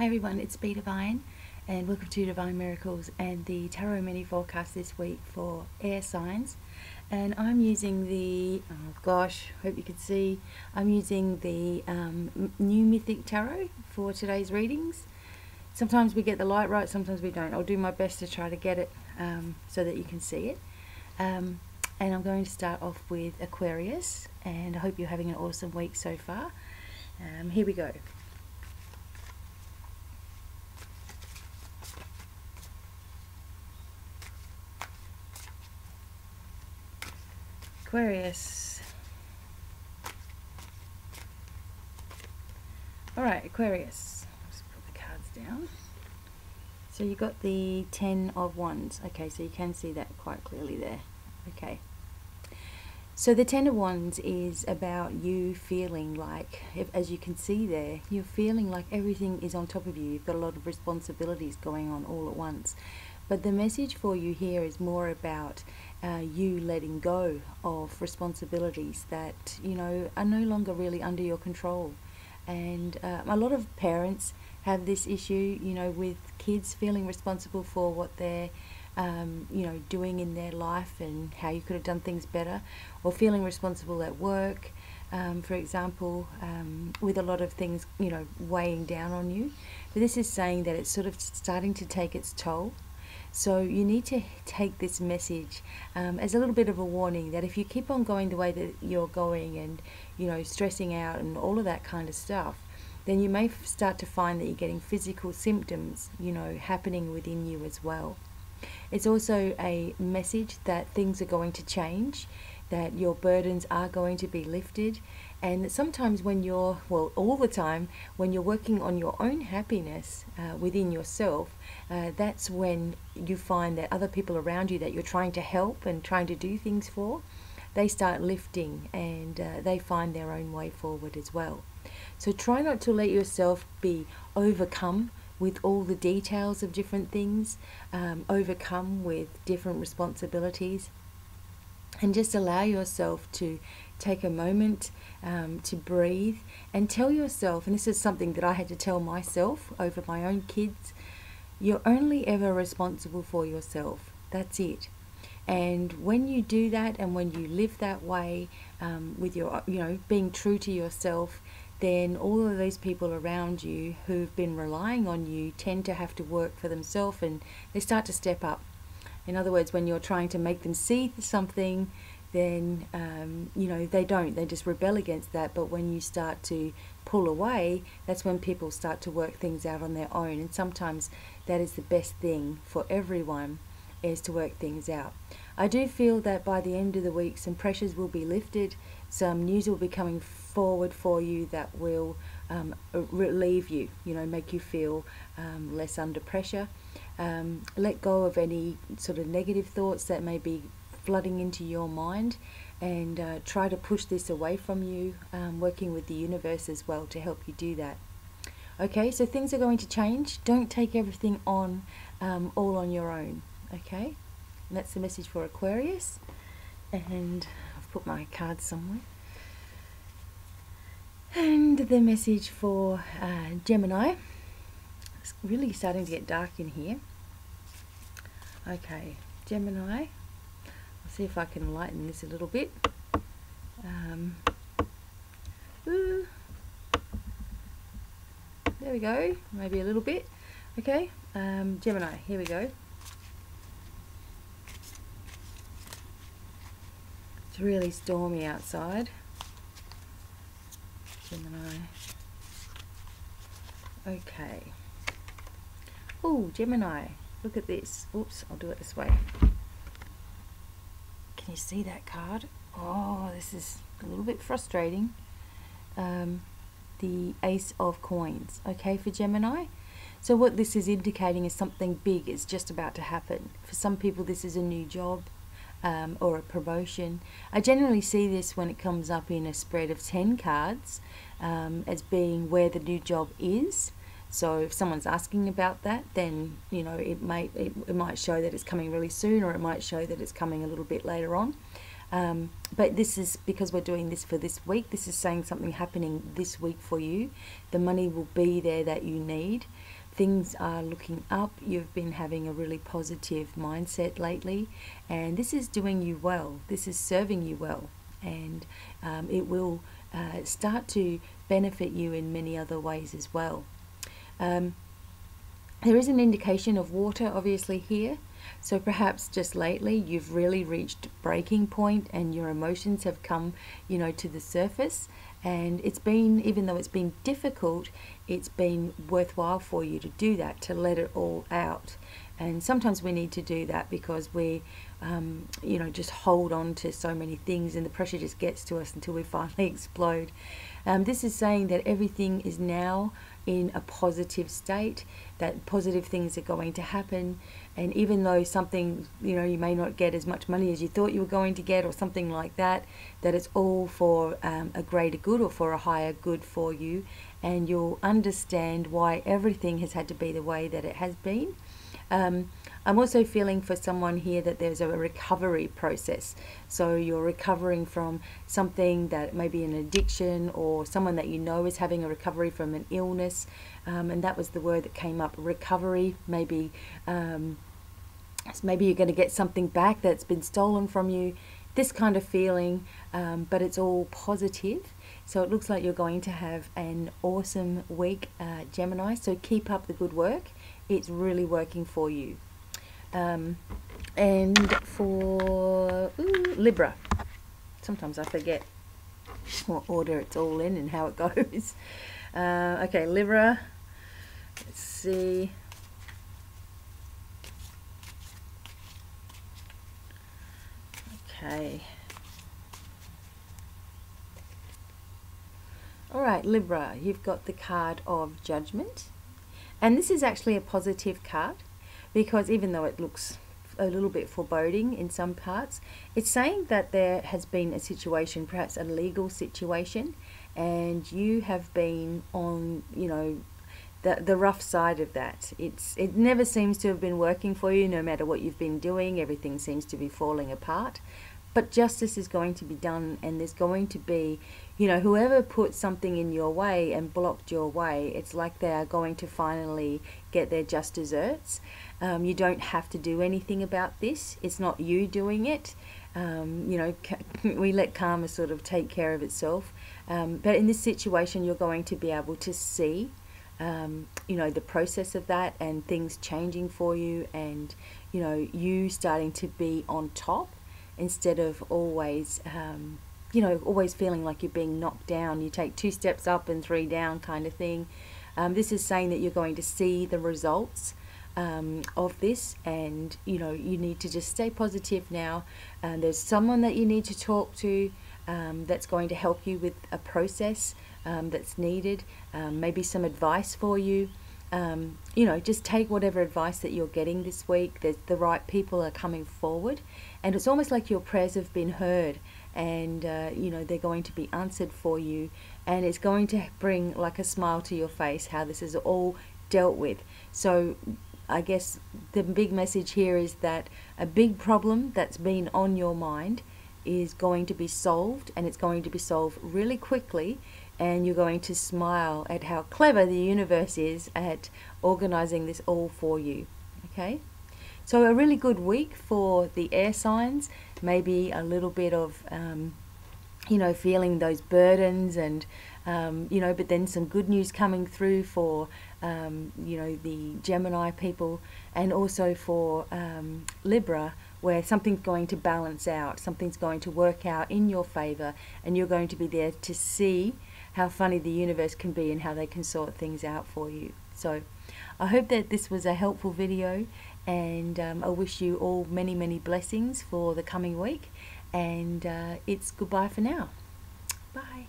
Hi everyone, it's BDevine and welcome to Divine Miracles and the Tarot Mini Forecast this week for air signs. And I'm using the, hope you can see, I'm using the New Mythic Tarot for today's readings. Sometimes we get the light right, sometimes we don't. I'll do my best to try to get it so that you can see it. And I'm going to start off with Aquarius, and I hope you're having an awesome week so far. Here we go. Aquarius. Alright, Aquarius. Let's put the cards down. So you got the 10 of Wands. Okay, so you can see that quite clearly there. Okay. So the 10 of Wands is about you feeling like, as you can see there, you're feeling like everything is on top of you. You've got a lot of responsibilities going on all at once. But the message for you here is more about you letting go of responsibilities that, you know, are no longer really under your control. And a lot of parents have this issue, you know, with kids feeling responsible for what they're, you know, doing in their life and how you could have done things better, or feeling responsible at work, for example, with a lot of things, you know, weighing down on you. But this is saying that it's sort of starting to take its toll. So you need to take this message as a little bit of a warning that if you keep on going the way that you're going and, you know, stressing out and all of that kind of stuff, then you may start to find that you're getting physical symptoms, you know, happening within you as well. It's also a message that things are going to change, that your burdens are going to be lifted, and that sometimes when you're, well, all the time, when you're working on your own happiness within yourself, that's when you find that other people around you that you're trying to help and trying to do things for, they start lifting and they find their own way forward as well. So try not to let yourself be overcome with all the details of different things, overcome with different responsibilities, and just allow yourself to take a moment to breathe and tell yourself, and this is something that I had to tell myself over my own kids, you're only ever responsible for yourself. That's it. And when you do that and when you live that way with your, you know, being true to yourself, then all of those people around you who've been relying on you tend to have to work for themselves, and they start to step up. In other words, when you're trying to make them see something, then, you know, they don't. They just rebel against that. But when you start to pull away, that's when people start to work things out on their own. And sometimes that is the best thing for everyone, is to work things out. I do feel that by the end of the week, some pressures will be lifted. Some news will be coming forward for you that will relieve you, you know, make you feel less under pressure. Let go of any sort of negative thoughts that may be flooding into your mind, and try to push this away from you, working with the universe as well to help you do that. Okay, so things are going to change. Don't take everything on all on your own. Okay, and that's the message for Aquarius. And I've put my cards somewhere. And the message for Gemini. It's really starting to get dark in here. Okay, Gemini. I'll see if I can lighten this a little bit. There we go. Maybe a little bit. Okay, Gemini. Here we go. It's really stormy outside. Gemini. Okay. Oh, Gemini. Look at this. Oops, I'll do it this way. Can you see that card? Oh, this is a little bit frustrating. The Ace of Coins. Okay, for Gemini. So what this is indicating is something big is just about to happen. For some people, this is a new job. Or a promotion. I generally see this when it comes up in a spread of 10 cards as being where the new job is. So if someone's asking about that, then, you know, it might show that it's coming really soon, or it might show that it's coming a little bit later on. But this is because we're doing this for this week. This is saying something happening this week for you. The money will be there that you need. Things are looking up. You've been having a really positive mindset lately, and this is doing you well. This is serving you well, and it will start to benefit you in many other ways as well. There is an indication of water obviously here, so perhaps just lately you've really reached breaking point and your emotions have come, you know, to the surface, and it's been, even though it's been difficult, it's been worthwhile for you to do that, to let it all out. And sometimes we need to do that because we you know, just hold on to so many things and the pressure just gets to us until we finally explode. This is saying that everything is now in a positive state, that positive things are going to happen, and even though something, you know, you may not get as much money as you thought you were going to get or something like that, that it's all for a greater good or for a higher good for you, and you'll understand why everything has had to be the way that it has been. I'm also feeling for someone here that there's a recovery process. So you're recovering from something that may be an addiction, or someone that you know is having a recovery from an illness. And that was the word that came up, recovery. Maybe you're going to get something back that's been stolen from you. This kind of feeling, but it's all positive. So it looks like you're going to have an awesome week, Gemini. So keep up the good work. It's really working for you. And for Libra, sometimes I forget what order it's all in and how it goes. Okay, Libra, let's see. Okay. All right, Libra, you've got the card of Judgment. And this is actually a positive card, because even though it looks a little bit foreboding in some parts, it's saying that there has been a situation, perhaps a legal situation, and you have been on, you know, the rough side of that. It never seems to have been working for you, no matter what you've been doing. Everything seems to be falling apart. But justice is going to be done, and there's going to be, you know, whoever put something in your way and blocked your way, it's like they are going to finally get their just desserts. You don't have to do anything about this. It's not you doing it. You know, we let karma sort of take care of itself. But in this situation, you're going to be able to see, you know, the process of that and things changing for you, and, you know, you starting to be on top, instead of always, you know, always feeling like you're being knocked down. You take 2 steps up and 3 down kind of thing. This is saying that you're going to see the results of this, and, you know, you need to just stay positive now. There's someone that you need to talk to that's going to help you with a process that's needed, maybe some advice for you. You know, just take whatever advice that you're getting this week. The right people are coming forward, and it's almost like your prayers have been heard, and you know, they're going to be answered for you, and it's going to bring like a smile to your face how this is all dealt with. So I guess the big message here is that a big problem that's been on your mind is going to be solved, and it's going to be solved really quickly, and you're going to smile at how clever the universe is at organizing this all for you. Okay, so a really good week for the air signs. Maybe a little bit of you know, feeling those burdens, and you know, but then some good news coming through for you know, the Gemini people, and also for Libra, where something's going to balance out, something's going to work out in your favor, and you're going to be there to see how funny the universe can be and how they can sort things out for you. So I hope that this was a helpful video, and I wish you all many, many blessings for the coming week, and it's goodbye for now. Bye.